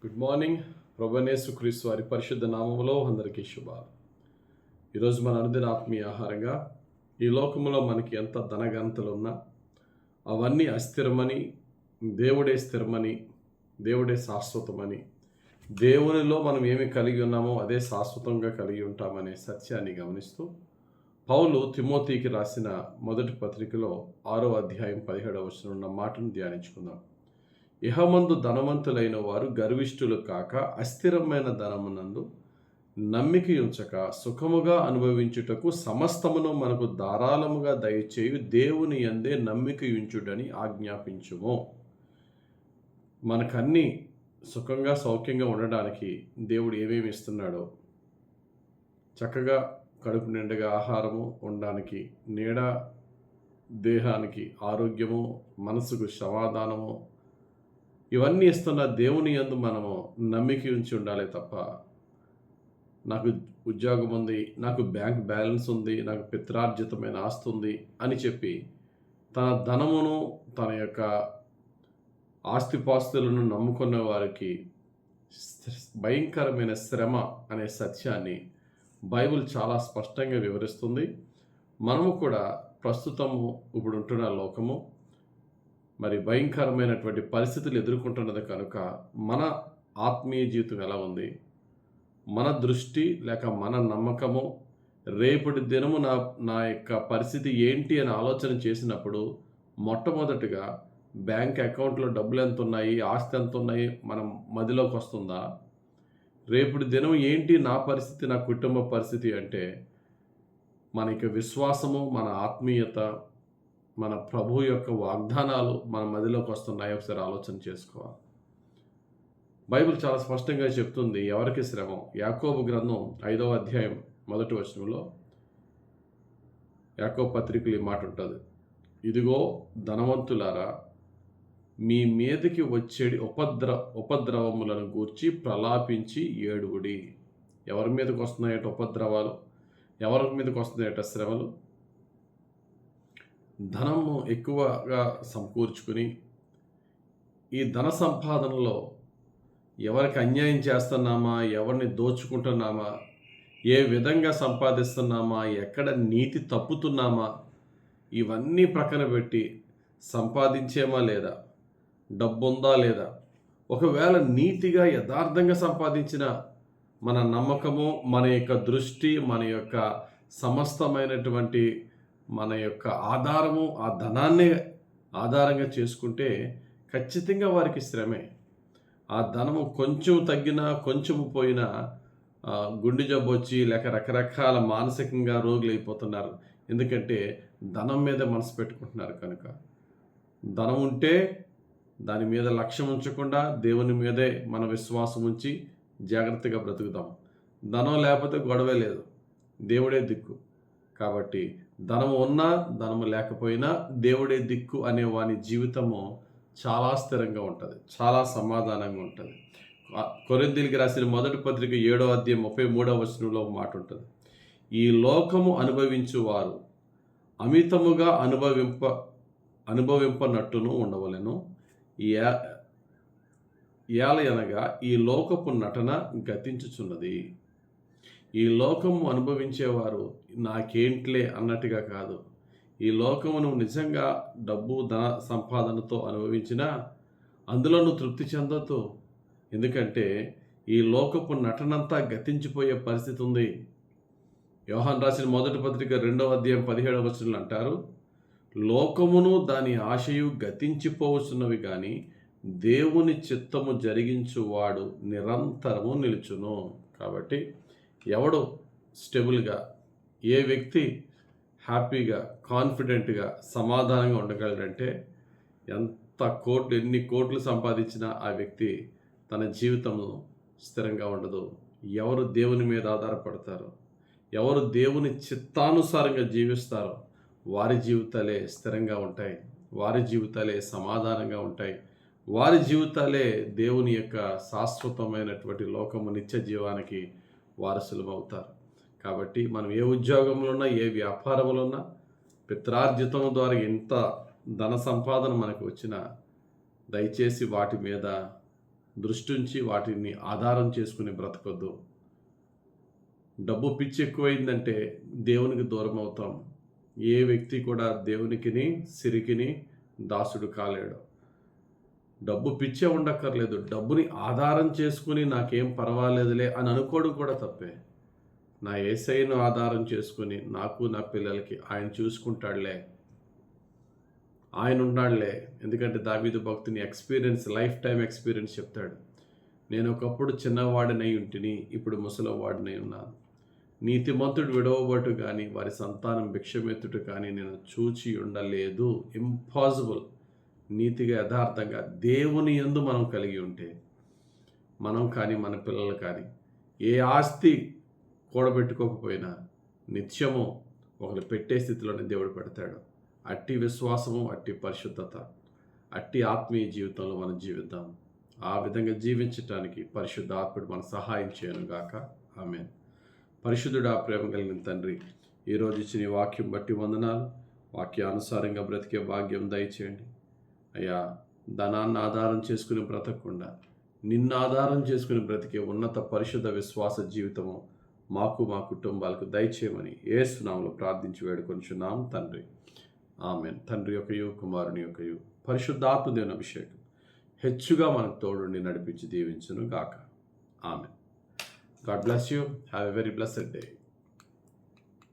Good morning. ప్రభువైన యేసుక్రీస్తు వారి పరిశుద్ధ నామములో అందరికీ శుభాలు. ఈరోజు మన అనుదిన ఆత్మీయ ఆహారంగా ఈ లోకంలో మనకి ఎంత ధనగంతలు ఉన్నా అవన్నీ అస్థిరమని, దేవుడే స్థిరమని, దేవుడే శాశ్వతమని, దేవునిలో మనం ఏమి కలిగి ఉన్నామో అదే శాశ్వతంగా కలిగి ఉంటామనే సత్యాన్ని గమనిస్తూ పౌలు తిమోతికి రాసిన మొదటి పత్రికలో 6వ అధ్యాయం 17వ వచనం ఉన్న మాటను ధ్యానించుకుందాం. ఇహమందు ధనవంతులైన వారు గర్విష్ఠులు కాక అస్థిరమైన ధనమునందు నమ్మిక ఉంచక సుఖముగా అనుభవించుటకు సమస్తమును మనకు ధారాళముగా దయచేయు దేవుని యందే నమ్మిక ఉంచుడని ఆజ్ఞాపించుము. మనకన్నీ సుఖంగా సౌఖ్యంగా ఉండడానికి దేవుడు ఏమేమి ఇస్తున్నాడో, చక్కగా కడుపు నిండుగా ఆహారము ఉండడానికి, నీడ దేహానికి ఆరోగ్యము, మనసుకు సమాధానము, ఇవన్నీ ఇస్తున్న దేవుని యందు మనము నమ్మిక ఉంచి ఉండాలి తప్ప నాకు ఉద్యోగం ఉంది, నాకు బ్యాంక్ బ్యాలెన్స్ ఉంది, నాకు పిత్రార్జితమైన ఆస్తి ఉంది అని చెప్పి తన ధనమును, తన యొక్క ఆస్తిపాస్తులను నమ్ముకున్న వారికి భయంకరమైన శ్రమ అనే సత్యాన్ని బైబిల్ చాలా స్పష్టంగా వివరిస్తుంది. మనము కూడా ప్రస్తుతము ఇప్పుడు ఉంటున్న లోకము మరి భయంకరమైనటువంటి పరిస్థితులు ఎదుర్కొంటున్నది కనుక మన ఆత్మీయ జీవితం ఎలా ఉంది, మన దృష్టి లేక మన నమ్మకము రేపటి దినము నా యొక్క పరిస్థితి ఏంటి అని ఆలోచన చేసినప్పుడు మొట్టమొదటిగా బ్యాంక్ అకౌంట్లో డబ్బులు ఎంత ఉన్నాయి, ఆస్తి ఎంత ఉన్నాయి మనం మదిలోకి వస్తుందా? రేపటి దినం ఏంటి నా పరిస్థితి, నా కుటుంబ పరిస్థితి అంటే మనకి విశ్వాసము, మన ఆత్మీయత, మన ప్రభు యొక్క వాగ్దానాలు మన మదిలోకి వస్తున్నాయో ఒకసారి ఆలోచన చేసుకోవాలి. బైబిల్ చాలా స్పష్టంగా చెప్తుంది ఎవరికి శ్రమ. యాకోబు గ్రంథం 5వ అధ్యాయం 1వ వచనంలో యాకోబు పత్రికలు ఈ మాట ఉంటుంది. ఇదిగో ధనవంతులారా, మీ మీదకి వచ్చేది ఉపద్రవములను గూర్చి ప్రలాపించి ఏడువుడి. ఎవరి మీదకి వస్తున్నాయట ఉపద్రవాలు, ఎవరి మీదకి వస్తున్నాయట శ్రమలు? ధనము ఎక్కువగా సమకూర్చుకుని ఈ ధన సంపాదనలో ఎవరికి అన్యాయం చేస్తున్నామా, ఎవరిని దోచుకుంటున్నామా, ఏ విధంగా సంపాదిస్తున్నామా, ఎక్కడ నీతి తప్పుతున్నామా, ఇవన్నీ ప్రక్కన పెట్టి సంపాదించేమా లేదా, డబ్బు ఉందా లేదా, ఒకవేళ నీతిగా యథార్థంగా సంపాదించిన మన నమ్మకము, మన యొక్క దృష్టి, మన యొక్క సమస్తమైనటువంటి మన యొక్క ఆధారము ఆ ధనాన్ని ఆధారంగా చేసుకుంటే ఖచ్చితంగా వారికి శ్రమే. ఆ ధనము కొంచెం తగ్గినా, కొంచెము పోయినా గుండె జబ్బు వచ్చి లేక రకరకాల మానసికంగా రోగులు అయిపోతున్నారు. ఎందుకంటే ధనం మీద మనసు పెట్టుకుంటున్నారు కనుక. ధనం ఉంటే దాని మీద లక్ష్యం ఉంచకుండా దేవుని మీదే మన విశ్వాసం ఉంచి జాగ్రత్తగా బ్రతుకుతాం. ధనం లేకపోతే గొడవే లేదు, దేవుడే దిక్కు. కాబట్టి ధనము ఉన్నా ధనము లేకపోయినా దేవుడే దిక్కు అనే వాని జీవితము చాలా స్థిరంగా ఉంటుంది, చాలా సమాధానంగా ఉంటుంది. కొరింథీయులకు రాసిన మొదటి పత్రిక 7వ అధ్యాయం 33వ వచనంలో ఒక మాట ఉంటుంది. ఈ లోకము అనుభవించువారు అమితముగా అనుభవింపనట్టును ఉండవలెను. ఏలయనగా ఈ లోకపు నటన గతించుచున్నది. ఈ లోకము అనుభవించేవారు నాకేంట్లే అన్నట్టుగా కాదు. ఈ లోకమును నిజంగా డబ్బు ధన సంపాదనతో అనుభవించినా అందులో నువ్వు తృప్తి చెందొద్దు. ఎందుకంటే ఈ లోకపు నటనంతా గతించిపోయే పరిస్థితి ఉంది. యోహాను రాసిన మొదటి పత్రిక 2వ అధ్యాయం 17వ వచనంలో అంటారు, లోకమును దాని ఆశయు గతించిపోవచ్చున్నవి కానీ దేవుని చిత్తము జరిగించువాడు నిరంతరము నిలుచును. కాబట్టి ఎవడు స్టెబుల్గా, ఏ వ్యక్తి హ్యాపీగా, కాన్ఫిడెంట్గా, సమాధానంగా ఉండగలడంటే ఎన్ని కోట్లు సంపాదించినా ఆ వ్యక్తి తన జీవితంలో స్థిరంగా ఉండదు. ఎవరు దేవుని మీద ఆధారపడతారో, ఎవరు దేవుని చిత్తానుసారంగా జీవిస్తారో వారి జీవితాలే స్థిరంగా ఉంటాయి, వారి జీవితాలే సమాధానంగా ఉంటాయి, వారి జీవితాలే దేవుని యొక్క శాశ్వతమైనటువంటి లోకము నిత్య జీవానికి వారసులు అవుతారు. కాబట్టి మనం ఏ ఉద్యోగంలో ఉన్నా, ఏ వ్యాపారంలో ఉన్నా, పిత్రార్జితం ద్వారా ఎంత ధన సంపాదన మనకు వచ్చినా దయచేసి వాటి మీద దృష్టి ఉంచి వాటిని ఆధారం చేసుకుని బ్రతకొద్దు. డబ్బు పిచ్చి ఎక్కువైందంటే దేవునికి దూరం అవుతాం. ఏ వ్యక్తి కూడా దేవునికిని సిరికిని దాసుడు కాలేడు. డబ్బు పిచ్చే ఉండక్కర్లేదు. డబ్బుని ఆధారం చేసుకుని నాకేం పర్వాలేదులే అని అనుకోవడం కూడా తప్పే. నా యేసయ్యను ఆధారం చేసుకుని నాకు నా పిల్లలకి ఆయన చూసుకుంటాడులే, ఆయన ఉన్నాడులే. ఎందుకంటే దావీదు భక్తుని లైఫ్ టైం ఎక్స్పీరియన్స్ చెప్తాడు. నేను ఒకప్పుడు చిన్నవాడినై ఉంటిని, ఇప్పుడు ముసలివాడినై ఉన్నాను. నీతిమంతుడు విడవబట్టు కానీ వారి సంతానం భిక్షమెత్తుట కానీ నేను చూచి ఉండలేదు. ఇంపాసిబుల్. నీతిగా యథార్థంగా దేవుని యందు మనం కలిగి ఉంటే, మనం కానీ మన పిల్లలు కానీ ఏ ఆస్తి కూడబెట్టుకోకపోయినా నిత్యము ఒకరు పెట్టే స్థితిలోనే దేవుడు పెడతాడు. అట్టి విశ్వాసము, అట్టి పరిశుద్ధత, అట్టి ఆత్మీయ జీవితంలో మనం జీవిద్దాం. ఆ విధంగా జీవించటానికి పరిశుద్ధాత్ముడు మన సహాయం చేయను గాక. ఆమేన్. పరిశుద్ధుడా, ప్రేమ కలిగిన తండ్రి, ఈరోజు ఇచ్చిన ఈ వాక్యం బట్టి వందనాలు. వాక్యానుసారంగా బ్రతికే భాగ్యం దయచేయండి అయ్యా. ధనాన్ని ఆధారం చేసుకుని బ్రతకకుండా నిన్ను ఆధారం చేసుకుని బ్రతికే ఉన్నత పరిశుద్ధ విశ్వాస జీవితము మాకు మా కుటుంబాలకు దయచేయమని యేసు నామములో ప్రార్థించి వేడుకొనుచున్నాం తండ్రి. ఆమేన్. తండ్రి యొక్కయు కుమారుని యొక్కయు పరిశుద్ధాత్మ దేవుని అభిషేకం హెచ్చుగా మనకు తోడుండి నడిపించి దీవించును గాక. ఆమేన్. God bless you. Have a very blessed day.